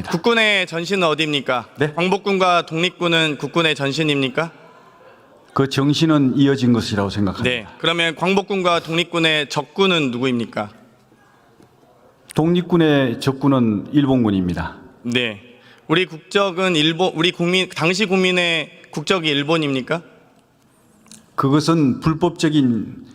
국군의 전신은 어디입니까? 네? 광복군과 독립군은 국군의 전신입니까? 그 정신은 이어진 것이라고 생각합니다. 네. 그러면 광복군과 독립군의 적군은 누구입니까? 독립군의 적군은 일본군입니다. 네. 우리 국적은 당시 국민의 국적이 일본입니까? 그것은 불법적인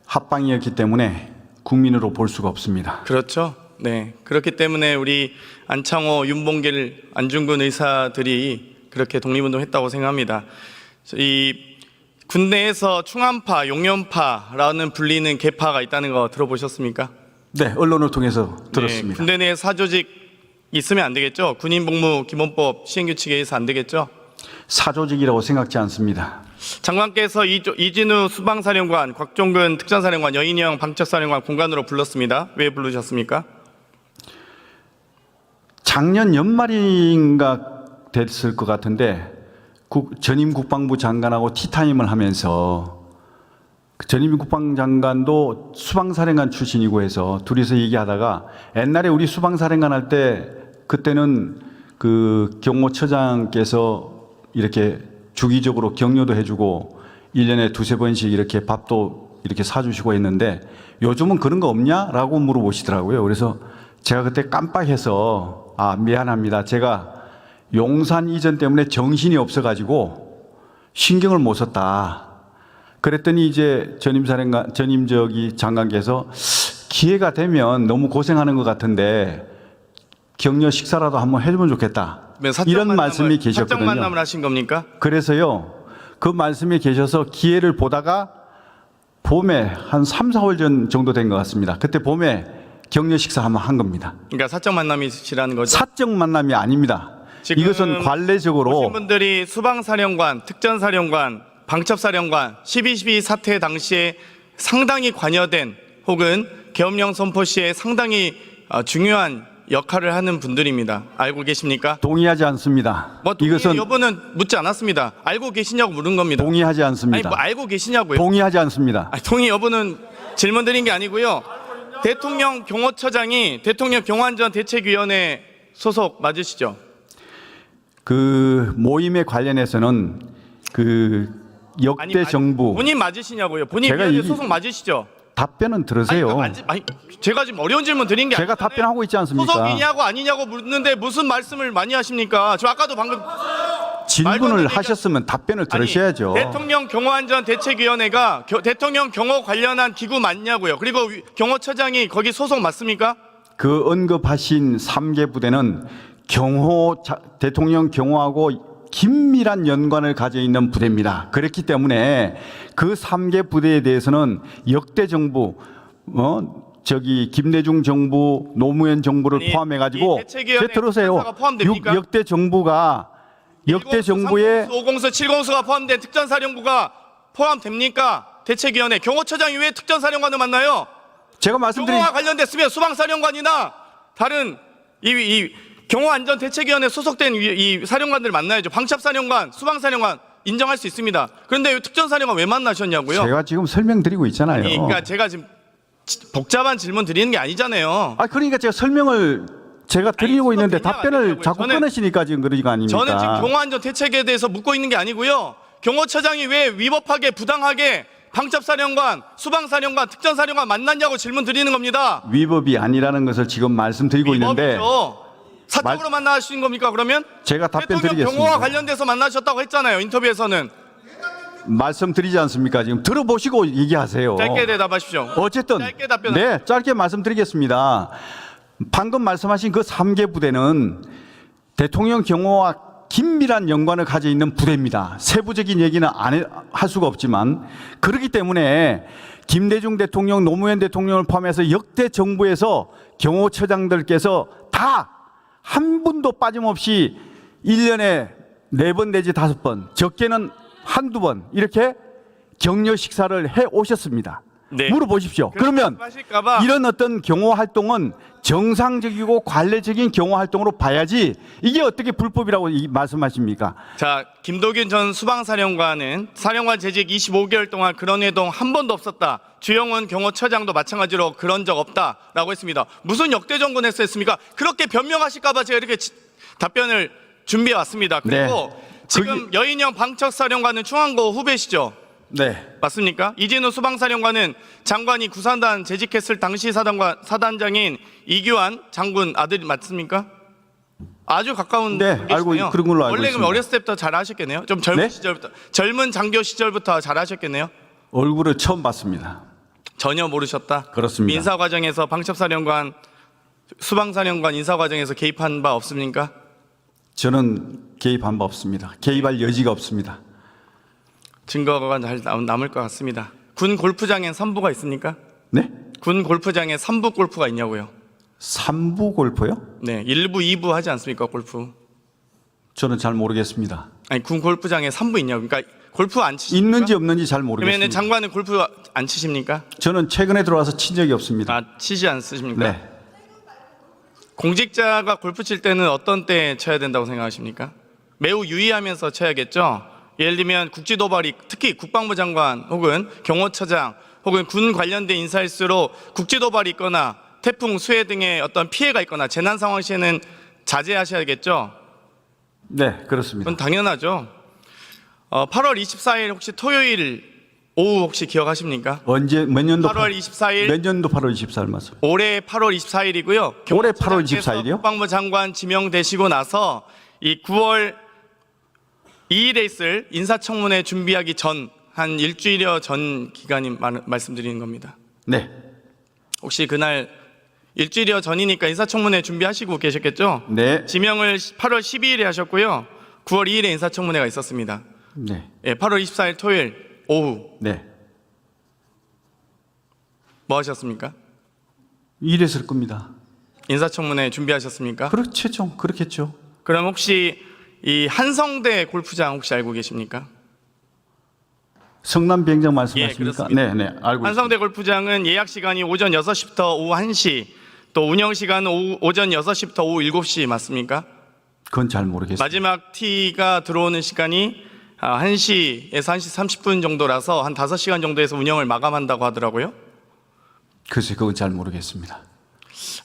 합방이었기 때문에 국민으로 볼 수가 없습니다. 그렇죠. 네. 그렇기 때문에 우리 안창호, 윤봉길, 안중근 의사들이 그렇게 독립운동했다고 생각합니다. 이 군대에서 충암파, 용연파라는 불리는 계파가 있다는 거 들어보셨습니까? 네, 언론을 통해서 네, 들었습니다. 군대 내에 사조직 있으면 안 되겠죠? 군인복무기본법 시행규칙에 의해서 안 되겠죠? 사조직이라고 생각지 않습니다. 장관께서 이진우 수방사령관, 곽종근 특전사령관, 여인영 방첩사령관 공관으로 불렀습니다. 왜 부르셨습니까? 작년 연말인가 됐을 것 같은데 전임 국방부 장관하고 티타임을 하면서 전임 국방장관도 수방사령관 출신이고 해서 둘이서 얘기하다가 옛날에 우리 수방사령관 할 때 그때는 그 경호처장께서 이렇게 주기적으로 격려도 해주고 1년에 두세 번씩 이렇게 밥도 이렇게 사주시고 했는데 요즘은 그런 거 없냐라고 물어보시더라고요. 그래서 제가 그때 깜빡해서 미안합니다. 제가 용산 이전 때문에 정신이 없어가지고 신경을 못 썼다. 그랬더니 이제 전임 장관께서 기회가 되면 너무 고생하는 것 같은데 격려 식사라도 한번 해주면 좋겠다. 이런 말씀이 계셨거든요. 사적 만남을 하신 겁니까? 그래서요, 그 말씀이 계셔서 기회를 보다가 봄에 한 3, 4월 전 정도 된 것 같습니다. 그때 봄에 격려 식사 한번 한 겁니다. 그러니까 사적 만남이시라는 거죠? 사적 만남이 아닙니다. 이것은 관례적으로 오신 분들이 수방사령관, 특전사령관, 방첩사령관 12.12 사태 당시에 상당히 관여된 혹은 계엄령 선포 시에 상당히 중요한 역할을 하는 분들입니다. 알고 계십니까? 동의하지 않습니다. 이것은 여부는 묻지 않았습니다. 알고 계시냐고 물은 겁니다. 동의하지 않습니다. 아니, 알고 계시냐고요? 동의하지 않습니다. 동의 여부는 질문 드린 게 아니고요. 대통령 경호처장이 대통령 경호안전대책위원회 소속 맞으시죠? 그 모임에 관련해서는 역대 정부 본인 맞으시냐고요? 본인 위원회 소속 맞으시죠? 답변은 들으세요. 제가 지금 어려운 질문 드린 게 제가 아니잖아요. 답변하고 있지 않습니까? 소속이냐고 아니냐고 묻는데 무슨 말씀을 많이 하십니까? 저 아까도 방금 질문을 하셨으면 답변을 들으셔야죠. 대통령 경호안전대책위원회가 대통령 경호 관련한 기구 맞냐고요? 그리고 경호처장이 거기 소속 맞습니까? 그 언급하신 3개 부대는 대통령 경호하고 긴밀한 연관을 가져 있는 부대입니다. 그렇기 때문에 그 3개 부대에 대해서는 역대 정부, 김대중 정부, 노무현 정부를 포함해가지고, 들으세요. 역대 정부의 5공수, 7공수가 포함된 특전사령부가 포함됩니까? 대책위원회 경호처장이 왜 특전사령관을 만나요? 제가 말씀드린 경호와 관련됐으면 수방사령관이나 다른 이 경호안전대책위원회 소속된 이 사령관들 만나야죠. 방첩사령관, 수방사령관 인정할 수 있습니다. 그런데 특전사령관 왜 만나셨냐고요? 제가 지금 설명드리고 있잖아요. 그러니까 제가 지금 복잡한 질문 드리는 게 아니잖아요. 그러니까 제가 설명을 드리고 있는데 답변을 자꾸 끊으시니까 지금 그러는 거 아닙니까? 저는 지금 경호안전대책에 대해서 묻고 있는 게 아니고요. 경호처장이 왜 위법하게 부당하게 방첩사령관, 수방사령관, 특전사령관 만났냐고 질문 드리는 겁니다. 위법이 아니라는 것을 지금 말씀드리고 있는데 사적으로 만나신 겁니까 그러면? 제가 답변 드리겠습니다. 대통령 경호와 관련돼서 만나셨다고 했잖아요. 인터뷰에서는. 말씀드리지 않습니까? 지금 들어보시고 얘기하세요. 짧게 대답하십시오. 어쨌든 짧게 답변. 네, 짧게 말씀드리겠습니다. 방금 말씀하신 그 3개 부대는 대통령 경호와 긴밀한 연관을 가져 있는 부대입니다. 세부적인 얘기는 할 수가 없지만 그렇기 때문에 김대중 대통령, 노무현 대통령을 포함해서 역대 정부에서 경호처장들께서 다 한 분도 빠짐없이 1년에 4번 내지 5번, 적게는 한두 번 이렇게 격려 식사를 해 오셨습니다. 네. 물어보십시오. 그러면 하실까봐 이런 어떤 경호 활동은 정상적이고 관례적인 경호 활동으로 봐야지 이게 어떻게 불법이라고 말씀하십니까? 자, 김도균 전 수방사령관은 사령관 재직 25개월 동안 그런 회동 한 번도 없었다. 주영훈 경호처장도 마찬가지로 그런 적 없다라고 했습니다. 무슨 역대 정권에서 했습니까? 그렇게 변명하실까봐 제가 이렇게 답변을 준비해 왔습니다. 그리고 지금 여인영 방척사령관은 충안고 후배시죠? 네. 맞습니까? 이진우 수방사령관은 장관이 구산단 재직했을 당시 사단장인 이규환 장군 아들 맞습니까? 아주 가까운 네, 관계시네요. 알고 그런 걸로 알고 원래 그럼 있습니다. 어렸을 때부터 잘 하셨겠네요. 좀 젊은 네? 시절부터 젊은 장교 시절부터 잘 하셨겠네요. 얼굴을 처음 봤습니다. 전혀 모르셨다. 그렇습니다. 인사 과정에서 방첩사령관, 수방사령관 인사 과정에서 개입한 바 없습니까? 저는 개입한 바 없습니다. 개입할 여지가 없습니다. 증거가 잘 남을 것 같습니다. 군 골프장엔 선부가 있습니까? 네? 군 골프장에 3부 골프가 있냐고요? 3부 골프요? 네, 1부, 2부 하지 않습니까, 골프? 저는 잘 모르겠습니다. 아니, 군 골프장에 3부 있냐고. 그러니까 골프 안 치십니까? 있는지 없는지 잘 그러면 모르겠습니다. 장관은 골프 안 치십니까? 저는 최근에 들어와서 친 적이 없습니다. 아, 치지 않으십니까? 네. 공직자가 골프 칠 때는 어떤 때 쳐야 된다고 생각하십니까? 매우 유의하면서 쳐야겠죠? 예를 들면 국지도발이 특히 국방부 장관 혹은 경호처장 혹은 군 관련된 인사일수록 국지도발이 있거나 태풍, 수해 등의 어떤 피해가 있거나 재난 상황 시에는 자제하셔야겠죠? 네, 그렇습니다. 그건 당연하죠. 8월 24일 혹시 토요일 오후 혹시 기억하십니까? 언제 몇 년도 8월 24일 몇 년도 8월 24일 맞습니다. 올해 8월 24일이고요. 올해 8월 24일 이요? 국방부 장관 지명되시고 나서 이 9월 2일에 있을 인사청문회 준비하기 전 한 일주일여 전 기간이 말씀드리는 겁니다. 네. 혹시 그날 일주일여 전이니까 인사청문회 준비하시고 계셨겠죠? 네. 지명을 8월 12일에 하셨고요. 9월 2일에 인사청문회가 있었습니다. 네. 예, 8월 24일 토요일 오후 네. 뭐 하셨습니까? 이랬을 겁니다. 인사청문회 준비하셨습니까? 그렇죠. 그렇겠죠. 그럼 혹시 이 한성대 골프장 혹시 알고 계십니까? 성남 비행장 예, 말씀하십니까? 그렇습니다. 네, 네. 알고 한성대 골프장은 예약 시간이 오전 6시부터 오후 1시, 또 운영 시간은 오전 6시부터 오후 7시 맞습니까? 있습니다. 그건 잘 모르겠습니다. 마지막 티가 들어오는 시간이 1시에서 1시 30분 정도라서 한 5시간 정도에서 운영을 마감한다고 하더라고요. 글쎄 그건 잘 모르겠습니다.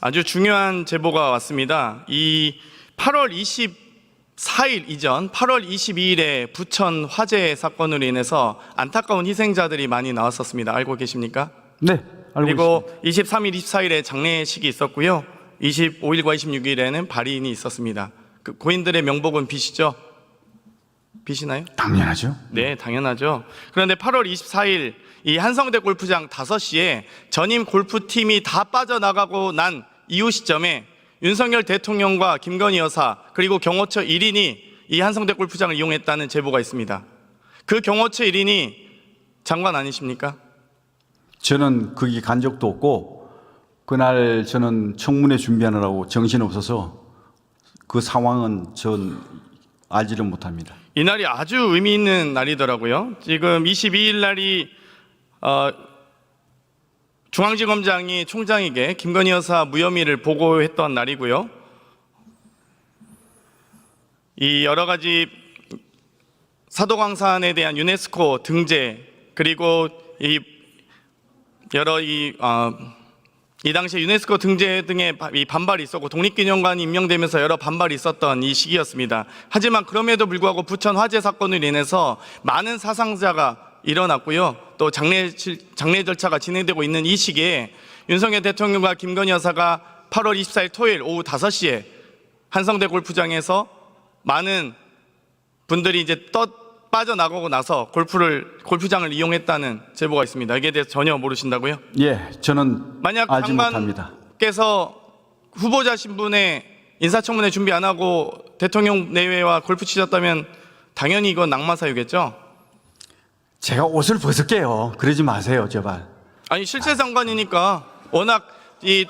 아주 중요한 제보가 왔습니다. 이 8월 24일 이전 8월 22일에 부천 화재 사건으로 인해서 안타까운 희생자들이 많이 나왔었습니다. 알고 계십니까? 네, 알고 그리고 있습니다. 23일, 24일에 장례식이 있었고요. 25일과 26일에는 발인이 있었습니다. 그 고인들의 명복은 비시죠? 비시나요? 당연하죠. 네, 당연하죠. 그런데 8월 24일 이 한성대 골프장 5시에 전임 골프팀이 다 빠져나가고 난 이후 시점에 윤석열 대통령과 김건희 여사 그리고 경호처 1인이 이 한성대 골프장을 이용했다는 제보가 있습니다. 그 경호처 1인이 장관 아니십니까? 저는 거기 간 적도 없고 그날 저는 청문회 준비하느라고 정신없어서 그 상황은 전 알지를 못합니다. 이날이 아주 의미 있는 날이더라고요. 지금 22일 날이 중앙지검장이 총장에게 김건희 여사 무혐의를 보고했던 날이고요. 이 여러 가지 사도광산에 대한 유네스코 등재 그리고 이 여러 이 당시에 유네스코 등재 등의 이 반발이 있었고 독립기념관이 임명되면서 여러 반발이 있었던 이 시기였습니다. 하지만 그럼에도 불구하고 부천 화재 사건으로 인해서 많은 사상자가 일어났고요. 또 장례 절차가 진행되고 있는 이 시기에 윤석열 대통령과 김건희 여사가 8월 24일 토요일 오후 5시에 한성대 골프장에서 많은 분들이 이제 빠져나가고 나서 골프장을 이용했다는 제보가 있습니다. 이게 대해서 전혀 모르신다고요? 예, 저는 만약 알지 못합니다. 장관께서 후보자 신분에 인사청문회 준비 안 하고 대통령 내외와 골프 치셨다면 당연히 이건 낙마 사유겠죠? 제가 옷을 벗을게요. 그러지 마세요, 제발. 아니 실세 장관이니까 워낙 이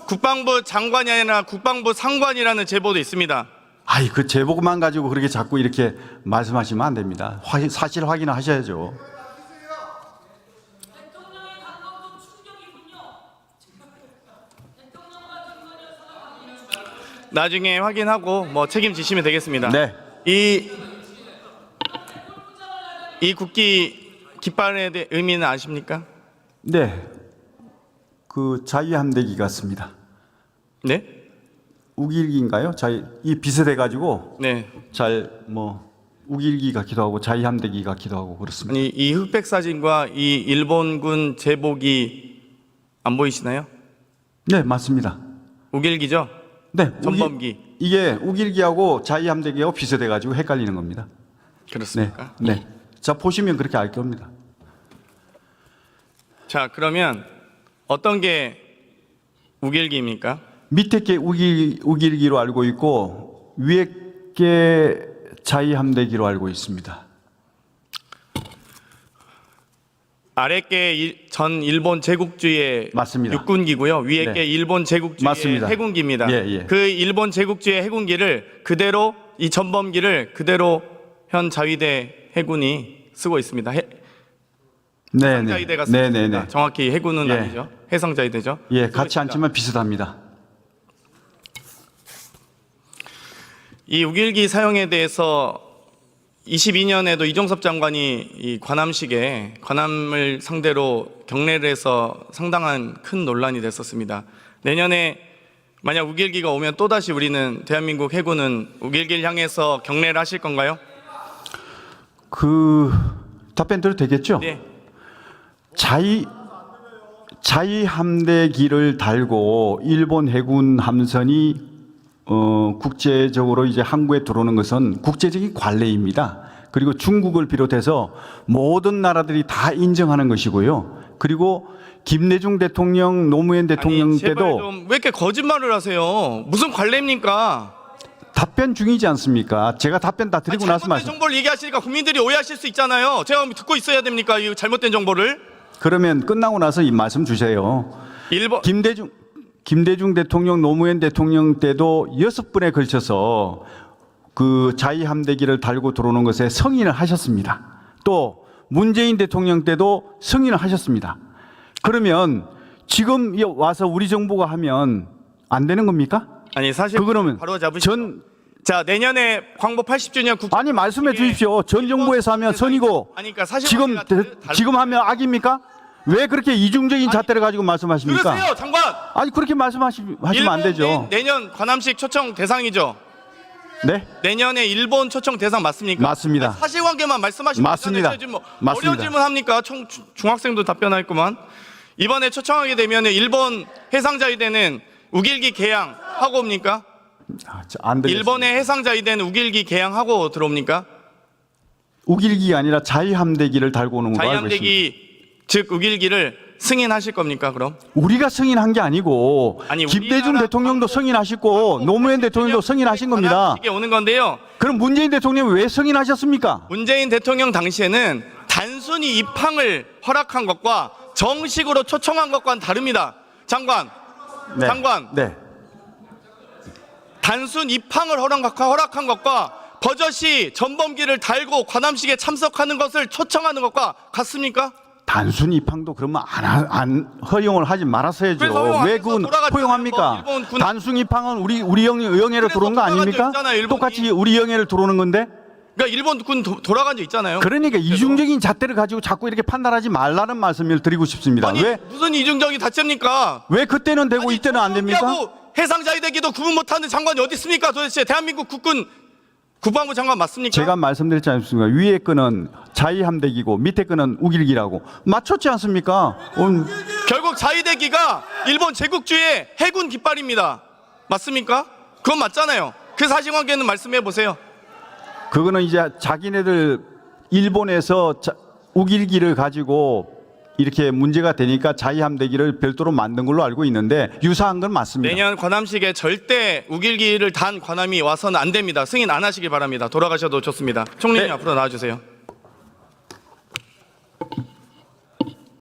국방부 장관이 아니라 국방부 상관이라는 제보도 있습니다. 아이, 그 제보만 가지고 그렇게 자꾸 이렇게 말씀하시면 안 됩니다. 사실 확인을 하셔야죠. 나중에 확인하고 뭐 책임지시면 되겠습니다. 네. 이 국기 깃발에 대해 의미는 아십니까? 네. 그 자유함대기 같습니다. 네? 우길기인가요? 이 비슷해 가지고 네. 잘 뭐 우길기 같기도 하고 자유함대기 같기도 하고 그렇습니다. 아니 이 흑백 사진과 이 일본군 제복이 안 보이시나요? 네, 맞습니다. 우길기죠? 네, 전범기. 이게 우길기하고 자유함대기하고 비슷해 가지고 헷갈리는 겁니다. 그렇습니까? 네. 자, 보시면 그렇게 알 겁니다. 자, 그러면 어떤 게 우길기입니까? 밑에 게 우길기로 알고 있고 위에 게 자유함대기로 알고 있습니다. 아래 게 전 일본 제국주의 맞습니다. 육군기고요. 위에 네. 게 일본 제국주의 맞습니다. 해군기입니다. 예, 예. 그 일본 제국주의 해군기를 그대로 이 전범기를 그대로 현 자위대 해군이 쓰고 있습니다. 네, 해상자위대가 쓰고 있습니다. 네. 정확히 해군은 예. 아니죠. 해상자위대죠. 예, 쓰고 같이 있습니다. 앉지만 비슷합니다. 이 우길기 사용에 대해서 22년에도 이종섭 장관이 이 관함식에 관함을 상대로 경례를 해서 상당한 큰 논란이 됐었습니다. 내년에 만약 우길기가 오면 또다시 우리는 대한민국 해군은 우길기를 향해서 경례를 하실 건가요? 그 답변 드려도 되겠죠? 네. 자위함대기를 달고 일본 해군 함선이 국제적으로 이제 항구에 들어오는 것은 국제적인 관례입니다. 그리고 중국을 비롯해서 모든 나라들이 다 인정하는 것이고요. 그리고 김대중 대통령, 노무현 대통령 아니, 제발 때도 좀 왜 이렇게 거짓말을 하세요? 무슨 관례입니까? 답변 중이지 않습니까? 제가 답변 다 드리고 나서 잘못된 말씀. 정보를 얘기하시니까 국민들이 오해하실 수 있잖아요. 제가 듣고 있어야 됩니까? 이 잘못된 정보를? 그러면 끝나고 나서 이 말씀 주세요. 일본 김대중 대통령, 노무현 대통령 때도 6번에 걸쳐서 그 자위함대기를 달고 들어오는 것에 승인을 하셨습니다. 또 문재인 대통령 때도 승인을 하셨습니다. 그러면 지금 와서 우리 정부가 하면 안 되는 겁니까? 아니 사실 그러면 바로 잡으시죠. 자, 내년에 광복 80주년 국 아니 말씀해 주십시오. 전 정부에서 하면 선이고 아니 그러니까 사실 지금 하면 악입니까? 왜 그렇게 이중적인 잣대를 가지고 말씀하십니까? 들으세요, 장관. 아니 그렇게 말씀하시면 안 되죠. 내년 관함식 초청 대상이죠. 네? 내년에 일본 초청 대상 맞습니까? 맞습니다. 아니, 사실관계만 말씀하시면 맞습니다. 지금 뭐 맞습니다. 어려운 질문 합니까? 중학생도 답변했구만. 이번에 초청하게 되면 일본 해상자위대는 우길기 개항하고 옵니까? 안 되겠습니다. 일본의 해상자위대는 우길기 개항하고 들어옵니까? 우길기가 아니라 자유함대기를 달고 오는 걸로 알고 있습니다. 자유함대기 즉 우길기를 승인하실 겁니까? 그럼 우리가 승인한 게 아니고 아니, 김대중 우리나라 대통령도 승인하시고 노무현 대통령도 승인하신 겁니다. 이게 오는 건데요. 그럼 문재인 대통령이 왜 승인하셨습니까? 문재인 대통령 당시에는 단순히 입항을 허락한 것과 정식으로 초청한 것과는 다릅니다. 장관, 네. 장관. 네. 단순 입항을 허락한 것과 버젓이 전범기를 달고 관함식에 참석하는 것을 초청하는 것과 같습니까? 단순 입항도 그러면 안 허용을 하지 말았어야죠. 그래서 허용 안 왜 해서 그건 돌아갔잖아요. 허용합니까? 일본 군- 단순 입항은 우리 영해로 그래서 들어온 거 돌아간 적 아닙니까? 있잖아요, 일본이. 똑같이 우리 영해를 들어오는 건데. 그러니까 일본 군 돌아간 적 있잖아요. 그러니까 이중적인 잣대를 가지고 자꾸 이렇게 판단하지 말라는 말씀을 드리고 싶습니다. 아니 왜 무슨 이중적이 다릅니까? 왜 그때는 되고 이때는 안 됩니까? 해상자위대기도 구분 못하는 장관이 어디 있습니까? 도대체 대한민국 국군 국방부 장관 맞습니까? 제가 말씀드렸지 않습니까? 위에 거는 자위함대기고 밑에 거는 우길기라고 맞췄지 않습니까? 결국 자위대기가 일본 제국주의 해군 깃발입니다. 맞습니까? 그건 맞잖아요. 그 사실관계는 말씀해 보세요. 그거는 이제 자기네들 일본에서 우길기를 가지고 이렇게 문제가 되니까 자위함대기를 별도로 만든 걸로 알고 있는데 유사한 건 맞습니다. 내년 관함식에 절대 우길기를 단 관함이 와서는 안 됩니다. 승인 안 하시길 바랍니다. 돌아가셔도 좋습니다. 총리님 네. 앞으로 나와주세요.